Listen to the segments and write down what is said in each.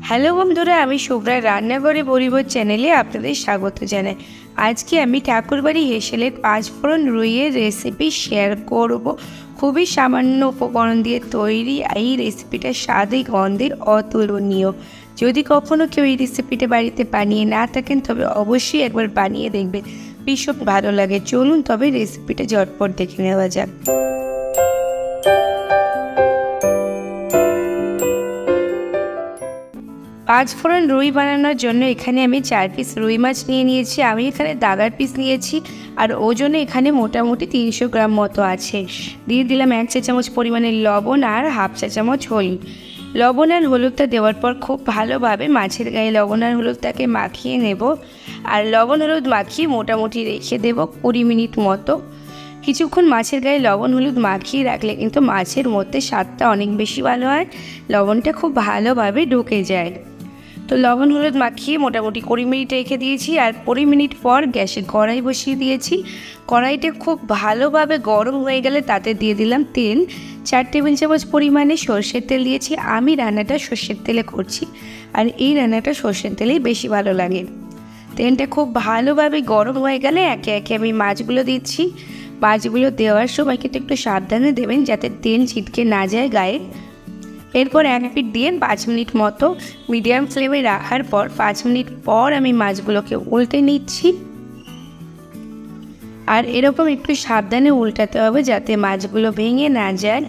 Hello বন্ধুরা, আমি শুভ্রার রান্নাঘরে ভুরিভোজ চ্যানেলে আপনাদের স্বাগত জানাই। আজকে আমি ঠাকুরবাড়ি হেসেলের পাঁচফোড়ন রুইয়ের রেসিপি শেয়ার করব। খুবই সামান্য উপকরণ দিয়ে তৈরি এই রেসিপিটা স্বাদে গন্ধের অতুলনীয়। যদি কখনও কেউ এই রেসিপিটা বাড়িতে বানিয়ে না থাকেন তবে অবশ্যই একবার বানিয়ে দেখবেন, ভীষণ ভালো লাগে। চলুন তবে রেসিপিটা ঝটপট দেখে নেওয়া যাক। পাঁচফোড়ন রুই বানানোর জন্য এখানে আমি 4 পিস রুই মাছ নিয়ে নিয়েছি। আমি এখানে দাগার পিস নিয়েছি আর ওজনে এখানে মোটামুটি 300 গ্রাম মতো আছে। দিয়ে দিলাম 1 চা চামচ পরিমাণে লবণ আর হাফ চা চামচ হলুদ। লবণ আর হলুদটা দেওয়ার পর খুব ভালোভাবে মাছের গায়ে লবণ আর হলুদটাকে মাখিয়ে নেব। আর লবণ হলুদ মাখিয়ে মোটামুটি রেখে দেব 20 মিনিট মতো। কিছুক্ষণ মাছের গায়ে লবণ হলুদ মাখিয়ে রাখলে কিন্তু মাছের মধ্যে স্বাদটা অনেক বেশি ভালো হয়, লবণটা খুব ভালোভাবে ঢুকে যায়। তো লবণ হলুদ মাখিয়ে মোটামুটি 20 মিনিট রেখে দিয়েছি। আর 20 মিনিট পর গ্যাসে কড়াই বসিয়ে দিয়েছি। কড়াইটা খুব ভালোভাবে গরম হয়ে গেলে তাতে দিয়ে দিলাম তেল। 4 টেবিল চামচ পরিমাণে সর্ষের তেল দিয়েছি। আমি রান্নাটা সর্ষের তেলে করছি আর এই রান্নাটা সর্ষের তেলেই বেশি ভালো লাগে। তেলটা খুব ভালোভাবে গরম হয়ে গেলে একে একে আমি মাছগুলো দিচ্ছি। মাছগুলো দেওয়ার সময় কিন্তু একটু সাবধানে দেবেন যাতে তেল ছিটকে না যায় গায়ে। এরপর এক পিঠ দিয়ে 5 মিনিট মতো মিডিয়াম ফ্লেমে রাখার পর 5 মিনিট পর আমি মাছগুলোকে উল্টে নিচ্ছি। আর এরকম একটু সাবধানে উল্টাতে হবে যাতে মাছগুলো ভেঙে না যায়।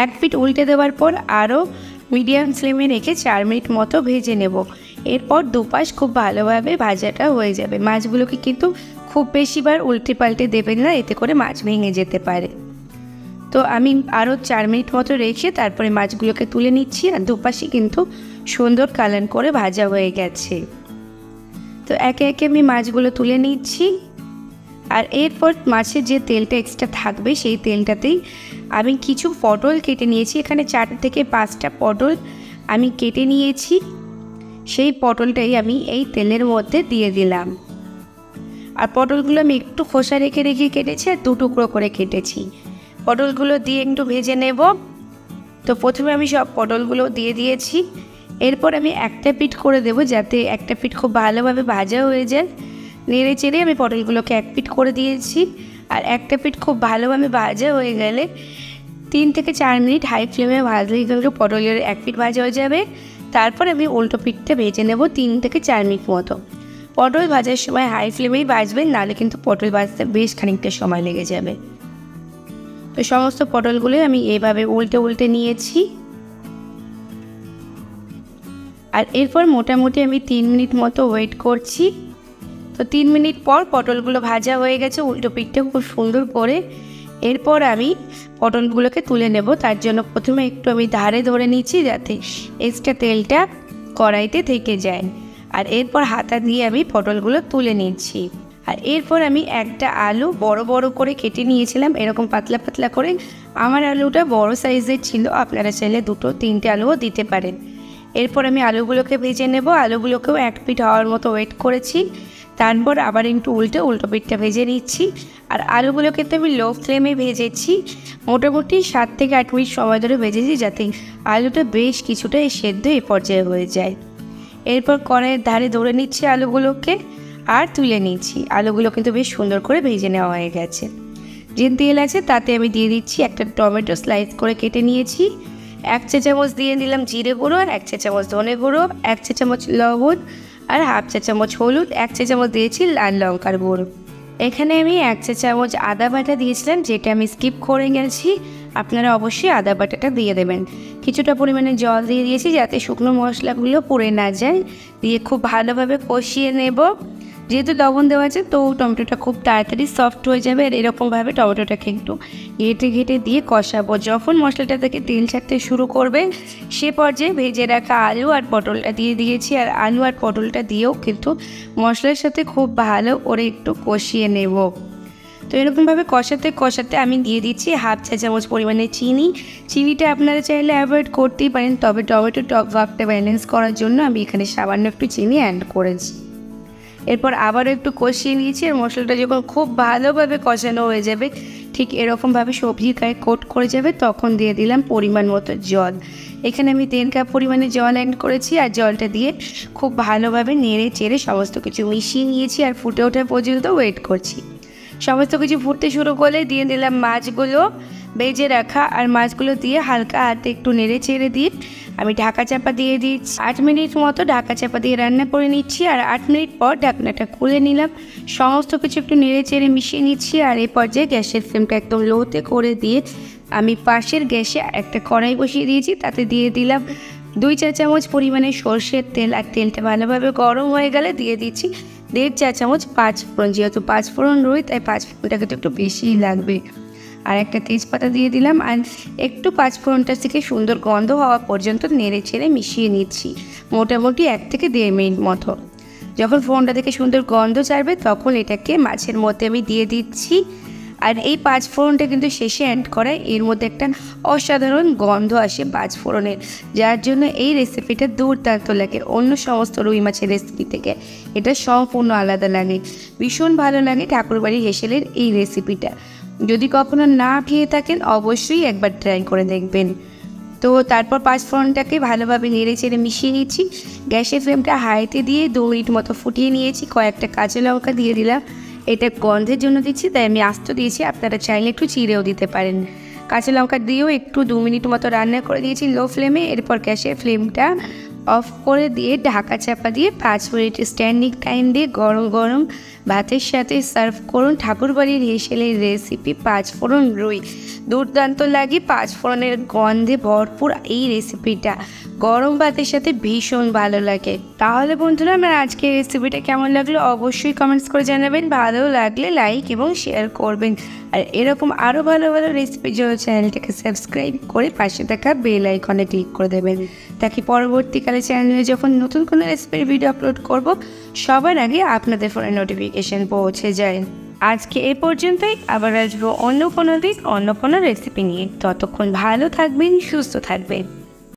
এক পিঠ উল্টে দেওয়ার পর আরও মিডিয়াম ফ্লেমে রেখে 4 মিনিট মতো ভেজে নেব। এরপর দুপাশ খুব ভালোভাবে ভাজাটা হয়ে যাবে। মাছগুলোকে কিন্তু খুব বেশিবার উল্টে পাল্টে দেবেন না, এতে করে মাছ ভেঙে যেতে পারে। তো আমি আরও 4 মিনিট মতো রেখে তারপরে মাছগুলোকে তুলে নিচ্ছি। আর দুপাশে কিন্তু সুন্দর কালার করে ভাজা হয়ে গেছে। তো একে একে আমি মাছগুলো তুলে নিচ্ছি। আর এরপর মাছের যে তেলটা এক্সট্রা থাকবে সেই তেলটাতেই আমি কিছু পটল কেটে নিয়েছি। এখানে 4 থেকে 5টা পটল আমি কেটে নিয়েছি। সেই পটলটাই আমি এই তেলের মধ্যে দিয়ে দিলাম। আর পটলগুলো আমি একটু খোসা রেখে রেখে কেটেছি আর 2 টুকরো করে কেটেছি। পটলগুলো দিয়ে একটু ভেজে নেব। তো প্রথমে আমি সব পটলগুলো দিয়ে দিয়েছি। এরপর আমি একটা পিঠ করে দেব যাতে একটা পিঠ খুব ভালোভাবে ভাজা হয়ে যায়। নেড়ে চেড়ে আমি পটলগুলোকে এক পিঠ করে দিয়েছি। আর একটা পিঠ খুব ভালোভাবে ভাজা হয়ে গেলে 3 থেকে 4 মিনিট হাই ফ্লেমে ভাজলেই কিন্তু পটলের এক পিঠ ভাজা হয়ে যাবে। তারপর আমি উল্টো পিঠটা ভেজে নেব 3 থেকে 4 মিনিট মতো। পটল ভাজার সময় হাই ফ্লেমেই ভাজবেন, নাহলে কিন্তু পটল ভাজতে বেশ খানিকটা সময় লেগে যাবে। তো সমস্ত পটলগুলো আমি এইভাবে উল্টে উল্টে নিয়েছি। আর এরপর মোটামুটি আমি 3 মিনিট মতো ওয়েট করছি। তো 3 মিনিট পর পটলগুলো ভাজা হয়ে গেছে উল্টো পিঠটা খুব সুন্দর করে। এরপর আমি পটলগুলোকে তুলে নেব। তার জন্য প্রথমে একটু আমি ধারে ধরে নিচ্ছি যাতে এক্সট্রা তেলটা কড়াইতে থেকে যায়। আর এরপর হাতা দিয়ে আমি পটলগুলো তুলে নিচ্ছি। আর এরপর আমি একটা আলু বড় বড় করে কেটে নিয়েছিলাম, এরকম পাতলা পাতলা করে। আমার আলুটা বড় সাইজের ছিল, আপনারা চাইলে 2-3টে আলুও দিতে পারেন। এরপর আমি আলুগুলোকে ভেজে নেব। আলুগুলোকেও এক পিঠ হওয়ার মতো ওয়েট করেছি। তারপর আবার একটু উল্টো পিঠটা ভেজে নিচ্ছি। আর আলুগুলোকে তো আমি লো ফ্লেমে ভেজেছি, মোটামুটি 7 থেকে 8 মিনিট সময় ধরে ভেজেছি যাতে আলুটা বেশ কিছুটা সেদ্ধ এই পর্যায়ে হয়ে যায়। এরপর কড়াইয়ের ধারে ধরে নিচ্ছি আলুগুলোকে আর তুলে নিচ্ছি। আলুগুলো কিন্তু বেশ সুন্দর করে ভেজে নেওয়া হয়ে গেছে। যে তেল আছে তাতে আমি দিয়ে দিচ্ছি একটা টমেটো স্লাইস করে কেটে নিয়েছি। 1 চা চামচ দিয়ে দিলাম জিরে গুঁড়ো, আর 1 চা চামচ ধনে গুঁড়ো, 1 চা চামচ লবণ আর হাফ চা চামচ হলুদ, 1 চা চামচ দিয়েছি লাল লঙ্কার গুঁড়ো। এখানে আমি 1 চা চামচ আদা বাটা দিয়েছিলাম, যেটা আমি স্কিপ করে গেছি। আপনারা অবশ্যই আদা বাটাটা দিয়ে দেবেন। কিছুটা পরিমাণে জল দিয়ে দিয়েছি যাতে শুকনো মশলাগুলো পুড়ে না যায়। দিয়ে খুব ভালোভাবে কষিয়ে নেব। যেহেতু লবণ দেওয়া আছে তো টমেটোটা খুব তাড়াতাড়ি সফট হয়ে যাবে। আর এরকমভাবে টমেটোটাকে একটু ঘেটে ঘেটে দিয়ে কষাবো। যখন মশলাটা থেকে তেল ছাড়তে শুরু করবে সে পর্যায়ে ভেজে রাখা আলু আর পটলটা দিয়ে দিয়েছি। আর আলু আর পটলটা দিয়েও কিন্তু মশলার সাথে খুব ভালো করে একটু কষিয়ে নেব। তো এরকমভাবে কষাতে কষাতে আমি দিয়ে দিচ্ছি হাফ চা চামচ পরিমাণে চিনি। চিনিটা আপনারা চাইলে অ্যাভয়েড করতেই পারেন, তবে টমেটো টক ভাবটা ব্যালেন্স করার জন্য আমি এখানে সামান্য একটু চিনি অ্যাড করেছি। এরপর আবারও একটু কষিয়ে নিয়েছি। আর মশলাটা যখন খুব ভালোভাবে কষানো হয়ে যাবে ঠিক এরকমভাবে সবজির গায়ে কোট করে যাবে তখন দিয়ে দিলাম পরিমাণ মতো জল। এখানে আমি 1.5 কাপ পরিমাণে জল অ্যাড করেছি আর জলটা দিয়ে খুব ভালোভাবে নেড়ে চেড়ে সমস্ত কিছু মিশিয়ে নিয়েছি আর ফুটে ওঠা পর্যন্ত ওয়েট করছি। সমস্ত কিছু ফুটতে শুরু করলে দিয়ে দিলাম মাছগুলো ভেজে রাখা, আর মাছগুলো দিয়ে হালকা হাতে একটু নেড়ে চেড়ে দিয়ে আমি ঢাকা চাপা দিয়ে দিচ্ছি। 8 মিনিট মতো ঢাকা চাপা দিয়ে রান্না করে নিচ্ছি, আর 8 মিনিট পর ঢাকনাটা খুলে নিলাম। সমস্ত কিছু একটু নেড়ে চেড়ে মিশিয়ে নিচ্ছি, আর এই পর্যায়ে গ্যাসের ফ্লেমটা একদম লোতে করে দিয়ে আমি পাশের গ্যাসে একটা কড়াই বসিয়ে দিয়েছি। তাতে দিয়ে দিলাম 2 চা চামচ পরিমাণে সর্ষের তেল, আর তেলটা ভালোভাবে গরম হয়ে গেলে দিয়ে দিচ্ছি 1.5 চা চামচ পাঁচফোড়ন। যেহেতু পাঁচফোড়ন রই তাই পাঁচফোড়নটা কিন্তু একটু বেশিই লাগবে। আর একটা তেজপাতা দিয়ে দিলাম, আর একটু পাঁচফোড়নটা থেকে সুন্দর গন্ধ হওয়া পর্যন্ত নেড়ে ছেড়ে মিশিয়ে নিচ্ছি মোটামুটি 1 থেকে 1.5 মিনিট মতো। যখন ফোড়নটা থেকে সুন্দর গন্ধ ছাড়বে তখন এটাকে মাছের মধ্যে আমি দিয়ে দিচ্ছি। আর এই পাঁচফোড়নটা কিন্তু শেষে অ্যাড করায় এর মধ্যে একটা অসাধারণ গন্ধ আসে পাঁচফোড়নের, যার জন্য এই রেসিপিটা দুর্দান্ত লাগে অন্য সমস্ত রুই মাছের রেসিপি থেকে। এটা সম্পূর্ণ আলাদা লাগে, ভীষণ ভালো লাগে ঠাকুরবাড়ির হেসেলের এই রেসিপিটা। যদি কখনো না খেয়ে থাকেন অবশ্যই একবার ট্রাই করে দেখবেন। তো তারপর পাঁচফোড়নটাকে ভালোভাবে নেড়ে চেড়ে মিশিয়ে নিচ্ছি। গ্যাসের ফ্লেমটা হাইতে দিয়ে 2 মিনিট মতো ফুটিয়ে নিয়েছি। কয়েকটা কাঁচা লঙ্কা দিয়ে দিলাম, এটা গন্ধের জন্য দিচ্ছি তাই আমি আস্ত দিয়েছি, আপনারা চাইলে একটু চিড়েও দিতে পারেন। কাঁচা লঙ্কা দিয়েও একটু 2 মিনিট মতো রান্না করে দিয়েছি লো ফ্লেমে। এরপর গ্যাসের ফ্লেমটা অফ করে দিয়ে ঢাকা চাপা দিয়ে 5 মিনিট স্ট্যান্ডিং টাইম দিয়ে গরম গরম ভাতের সাথে সার্ভ করুন ঠাকুরবাড়ির হেসেলের রেসিপি পাঁচফোড়ন রুই। দুর্দান্ত লাগে, পাঁচফোড়নের গন্ধে ভরপুর এই রেসিপিটা গরম ভাতের সাথে ভীষণ ভালো লাগে। তাহলে বন্ধুরা আমার আজকের রেসিপিটা কেমন লাগলো অবশ্যই কমেন্টস করে জানাবেন, ভালো লাগলে লাইক এবং শেয়ার করবেন। আর এরকম আরও ভালো ভালো রেসিপির জন্য চ্যানেলটাকে সাবস্ক্রাইব করে পাশে থাকা বেল আইকনে ক্লিক করে দেবেন, তাকে পরবর্তীকালে চ্যানেলে যখন নতুন কোনো রেসিপির ভিডিও আপলোড করব সবার আগে আপনাদের ফোনে নোটিফিকেশন পৌঁছে যায়। আজকে এ পর্যন্তই, আবার আসবো অন্য কোনো দিন অন্য কোনো রেসিপি নিয়ে। ততক্ষণ ভালো থাকবেন, সুস্থ থাকবেন।